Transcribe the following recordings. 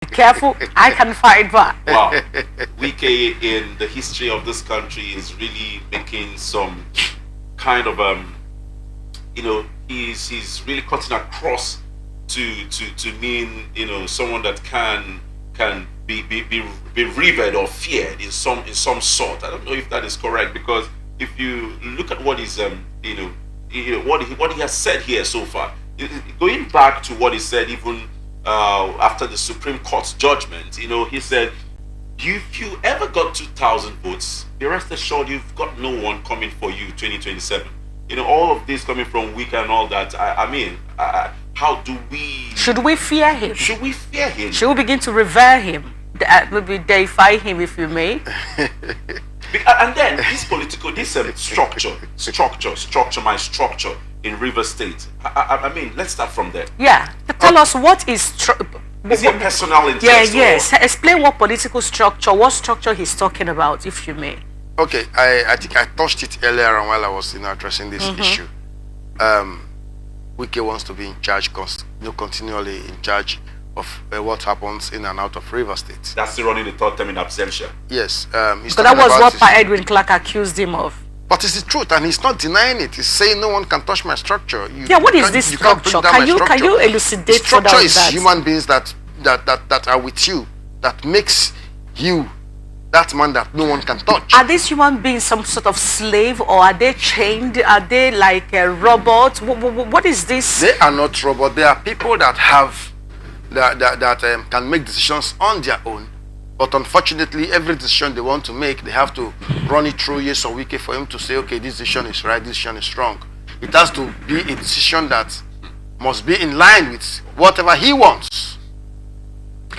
Be careful, I can fight back. Wow. Wike in the history of this country is really making some kind of he's really cutting across to mean someone that can be revered or feared in some sort. I don't know if that is correct, because if you look at what he's what he has said here so far, going back to what he said even after the Supreme Court's judgment, he said, if you ever got 2,000 votes, be rest assured you've got no one coming for you 2027. All of this coming from Wike and all that. How do we? Should we fear him? Should we fear him? Should we begin to revere him? Maybe deify him, if you may. And then this political, structure in River State. Let's start from there. Yeah, tell us what is. Is it personal interest? Yes. Explain what political structure, what structure he's talking about, if you may. Okay, I think I touched it earlier on while I was addressing this issue. Wike wants to be in charge, continually in charge of what happens in and out of River State. That's the running the third term in absentia. Yes. So that was what Pa Edwin Clark accused him of. But it's the truth, and he's not denying it. He's saying no one can touch my structure. What is this structure? Can you elucidate? The structure is human beings that are with you, that makes you that man that no one can touch. Are these human beings some sort of slave, or are they chained? Are they like a robot? What is this? They are not robots. They are people that have that can make decisions on their own. But unfortunately, every decision they want to make, they have to run it through Yes or Wike for him to say, okay, this decision is right, this decision is wrong. It has to be a decision that must be in line with whatever he wants.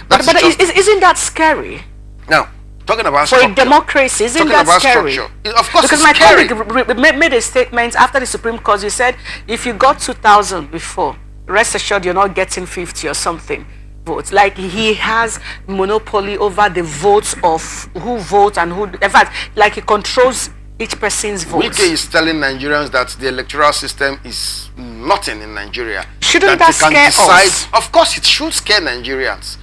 But isn't that scary? Now, talking about for a democracy, isn't that scary? Of course, because my colleague made a statement after the Supreme Court. He said, if you got 2,000 before, rest assured you're not getting 50 or something votes. Like he has monopoly over the votes of who vote and who. In fact, like he controls each person's votes. Wike is telling Nigerians that the electoral system is nothing in Nigeria. Shouldn't that scare us? Of course, it should scare Nigerians.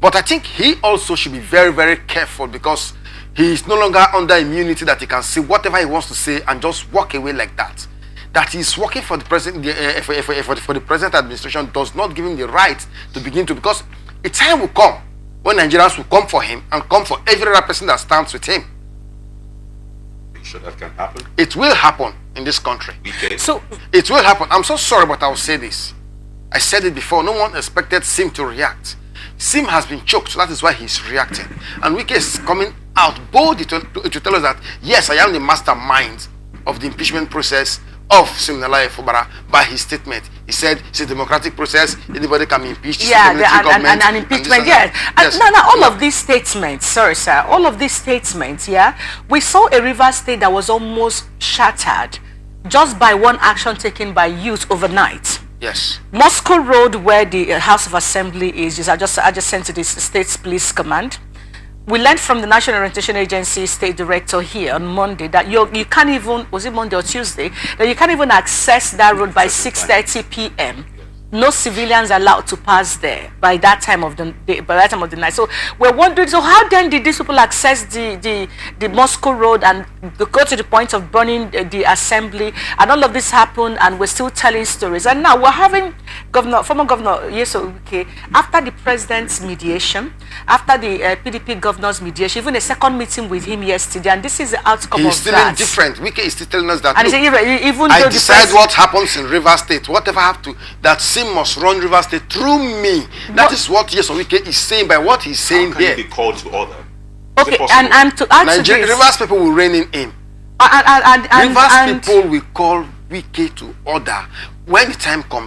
But I think he also should be very, very careful, because he is no longer under immunity that he can say whatever he wants to say and just walk away like that. That he's working for the present for the present administration does not give him the right to begin to, because a time will come when Nigerians will come for him and come for every other person that stands with him. Are you sure that can happen? It will happen in this country. Okay. So it will happen. I'm so sorry, but I will say this. I said it before. No one expected Sim to react. Sim has been choked, so that is why he's reacting. And Wike is coming out boldly to tell us that, yes, I am the mastermind of the impeachment process of Siminalayi Fubara. By his statement, he said it's a democratic process, anybody can be impeached. Yeah, and impeachment, yes. Now, all of these statements, sorry sir, all of these statements, yeah, we saw a River State that was almost shattered just by one action taken by youth overnight. Yes. Moscow Road, where the House of Assembly is adjacent to the State's Police Command. We learned from the National Orientation Agency State Director here on Monday that you can't even, was it Monday or Tuesday, that you can't even access that road by 6:30 p.m. No civilians allowed to pass there by that time of the day, by that time of the night. So we're wondering, so how then did these people access the Moscow Road and go to the point of burning the assembly, and all of this happened, and we're still telling stories. And now we're having former Governor Wike, after the president's mediation, after the PDP governor's mediation, even a second meeting with him yesterday, and this is the outcome of that. He's still indifferent. Wike is still telling us that, and look, I decide what happens in River State, whatever I have to, that must run River State through me. That is what Yes Wike is saying by what he's saying here. How can he be called to order? Okay, and to add to this, Rivers people will rein in him. Rivers people will call Wike to order when the time comes.